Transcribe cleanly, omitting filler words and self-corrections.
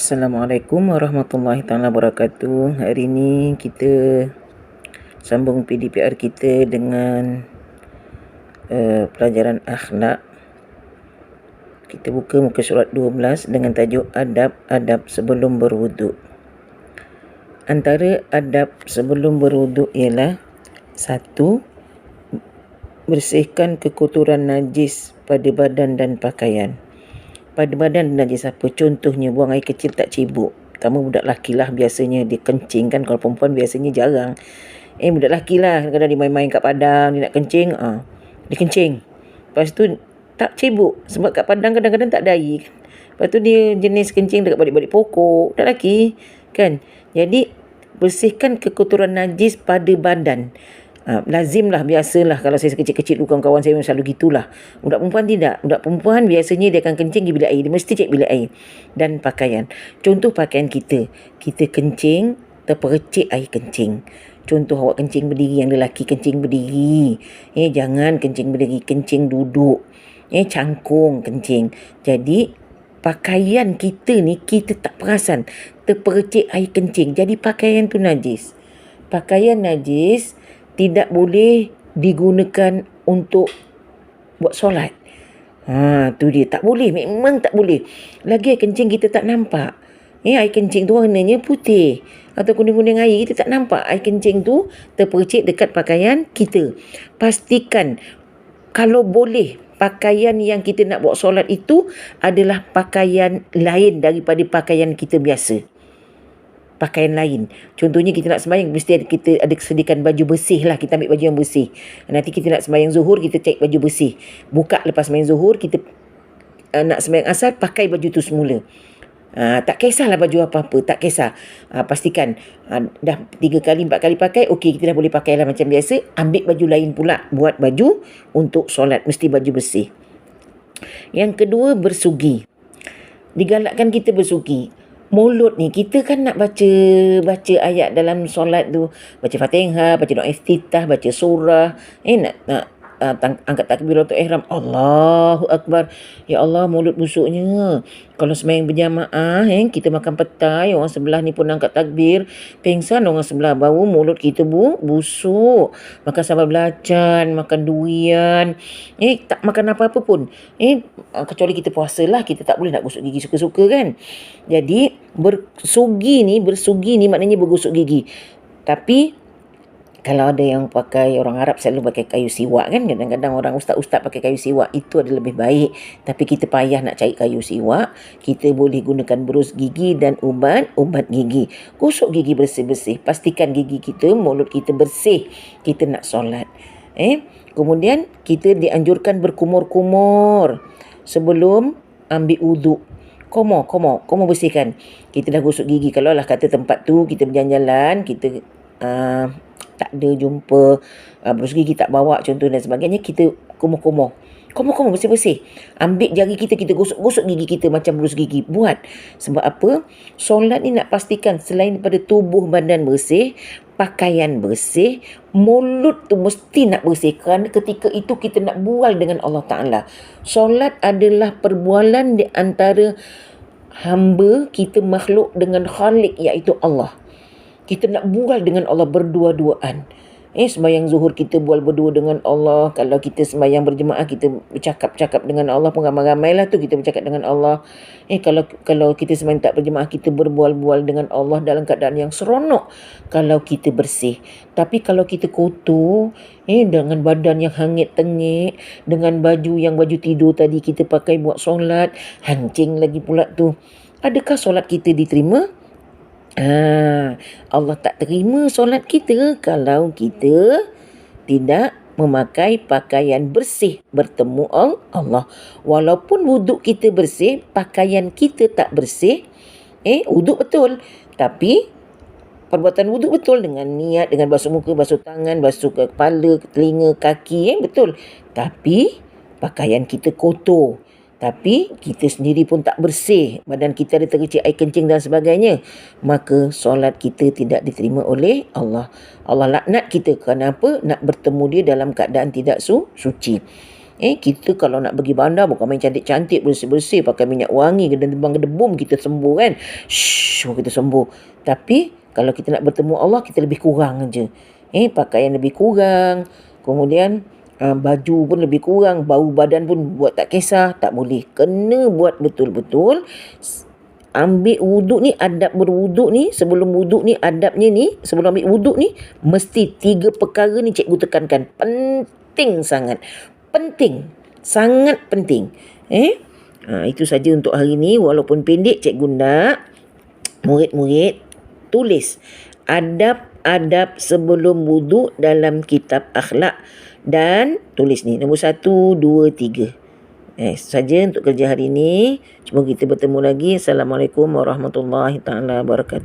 Assalamualaikum warahmatullahi taala wabarakatuh. Hari ini kita sambung PDPR kita dengan pelajaran akhlak. Kita buka muka surat 12 dengan tajuk adab-adab sebelum berwuduk. Antara adab sebelum berwuduk ialah 1. Bersihkan kekotoran najis pada badan dan pakaian. Pada badan najis apa? Contohnya buang air kecil tak cibuk. Pertama budak lelaki lah biasanya dia kencing kan. Kalau perempuan biasanya jarang. Budak lelaki lah kadang-kadang dia main-main kat padang, dia nak kencing, dia kencing. Lepas tu tak cibuk sebab kat padang kadang-kadang tak ada air. Lepas tu dia jenis kencing dekat balik-balik pokok. Budak lelaki kan. Jadi bersihkan kekotoran najis pada badan. Lazimlah, biasalah kalau saya kecil-kecil dulu kawan-kawan saya selalu gitulah. Budak perempuan tidak. Budak perempuan biasanya dia akan kencing di bilik air. Dia mesti cek bilik air. Dan pakaian. Contoh pakaian kita. Kita kencing, terpercik air kencing. Contoh awak kencing berdiri, yang lelaki kencing berdiri. Jangan kencing berdiri, kencing duduk. Cangkung kencing. Jadi pakaian kita ni kita tak perasan terpercik air kencing. Jadi pakaian tu najis. Pakaian najis tidak boleh digunakan untuk buat solat. Tu dia, tak boleh, memang tak boleh. Lagi air kencing kita tak nampak. Air kencing tu warnanya putih atau kuning-kuning air, kita tak nampak. Air kencing tu terpercik dekat pakaian kita. Pastikan kalau boleh pakaian yang kita nak buat solat itu adalah pakaian lain daripada pakaian kita biasa. Pakaian lain. Contohnya kita nak sembahyang, mesti kita ada sediakan baju bersih lah. Kita ambil baju yang bersih. Nanti kita nak sembahyang zuhur, kita cek baju bersih. Buka lepas sembahyang zuhur, kita nak sembahyang asar, pakai baju tu semula. Tak kisahlah baju apa-apa, tak kisah. Pastikan dah 3 kali 4 kali pakai, okey, kita dah boleh pakai lah macam biasa. Ambil baju lain pula, buat baju untuk solat, mesti baju bersih. Yang kedua, bersugi. Digalakkan kita bersugi. Mulut ni kita kan nak baca ayat dalam solat tu, baca Fatihah, baca doa iftitah, baca surah, nak angkat takbiratul ihram, Allahu akbar. Ya Allah, mulut busuknya. Kalau sembahyang berjamaah, kita makan petai, orang sebelah ni pun angkat takbir, pengsan orang sebelah, bau mulut kita busuk. Makan sambal belacan, makan durian, tak makan apa-apa pun. Kecuali kita puasa lah, kita tak boleh nak gosok gigi suka-suka kan. Jadi bersugi ni maknanya bergosok gigi. Tapi kalau ada yang pakai, orang Arab selalu pakai kayu siwak kan. Kadang-kadang orang ustaz-ustaz pakai kayu siwak. Itu adalah lebih baik. Tapi kita payah nak cari kayu siwak. Kita boleh gunakan berus gigi dan ubat gigi. Gosok gigi bersih-bersih. Pastikan gigi kita, mulut kita bersih. Kita nak solat. Kemudian kita dianjurkan berkumur-kumur sebelum ambil wuduk. Kumur bersihkan. Kita dah gosok gigi. Kalau lah kata tempat tu kita berjalan-jalan, kita tak ada jumpa berus gigi tak bawa contoh dan sebagainya, kita kumur bersih-bersih. Ambil jari kita gosok gigi kita macam berus gigi. Buat. Sebab apa? Solat ni nak pastikan selain daripada tubuh badan bersih, pakaian bersih, mulut tu mesti nak bersih. Kerana ketika itu kita nak bual dengan Allah Ta'ala. Solat adalah perbualan di antara hamba kita, makhluk dengan Khalik, iaitu Allah. Kita nak bual dengan Allah berdua-duaan. Sembahyang zuhur kita bual berdua dengan Allah. Kalau kita sembahyang berjemaah, kita bercakap-cakap dengan Allah pun, ramai-ramai lah tu kita bercakap dengan Allah. Kalau kita sembahyang tak berjemaah, kita berbual-bual dengan Allah dalam keadaan yang seronok. Kalau kita bersih. Tapi kalau kita kotor, dengan badan yang hangit tengik, dengan baju tidur tadi kita pakai buat solat, hancing lagi pula tu. Adakah solat kita diterima? Allah tak terima solat kita kalau kita tidak memakai pakaian bersih bertemu Allah. Walaupun wuduk kita bersih, pakaian kita tak bersih, wuduk betul. Tapi perbuatan wuduk betul dengan niat, dengan basuh muka, basuh tangan, basuh kepala, telinga, kaki, betul. Tapi pakaian kita kotor. Tapi kita sendiri pun tak bersih, badan kita ada terkecil air kencing dan sebagainya, maka solat kita tidak diterima oleh Allah. Allah laknat kita kerana apa? Nak bertemu dia dalam keadaan tidak suci. Kita kalau nak pergi bandar bukan main cantik-cantik, bersih-bersih, pakai minyak wangi, gedebum kita sembuh kan. Kita sembuh. Tapi kalau kita nak bertemu Allah, kita lebih kurang aja. Pakaian lebih kurang. Kemudian baju pun lebih kurang, bau badan pun buat tak kisah, tak boleh. Kena buat betul-betul. Ambil wuduk ni, adab berwuduk ni, sebelum wuduk ni, adabnya ni, sebelum ambil wuduk ni, mesti 3 perkara ni cikgu tekankan. Penting sangat. Penting. Sangat penting. Itu saja untuk hari ni. Walaupun pendek, cikgu nak murid-murid tulis adab-adab sebelum wuduk dalam kitab akhlak. Dan tulis ni nombor 1, 2, 3. Saja untuk kerja hari ini. Cuma kita bertemu lagi. Assalamualaikum warahmatullahi taala wabarakatuh.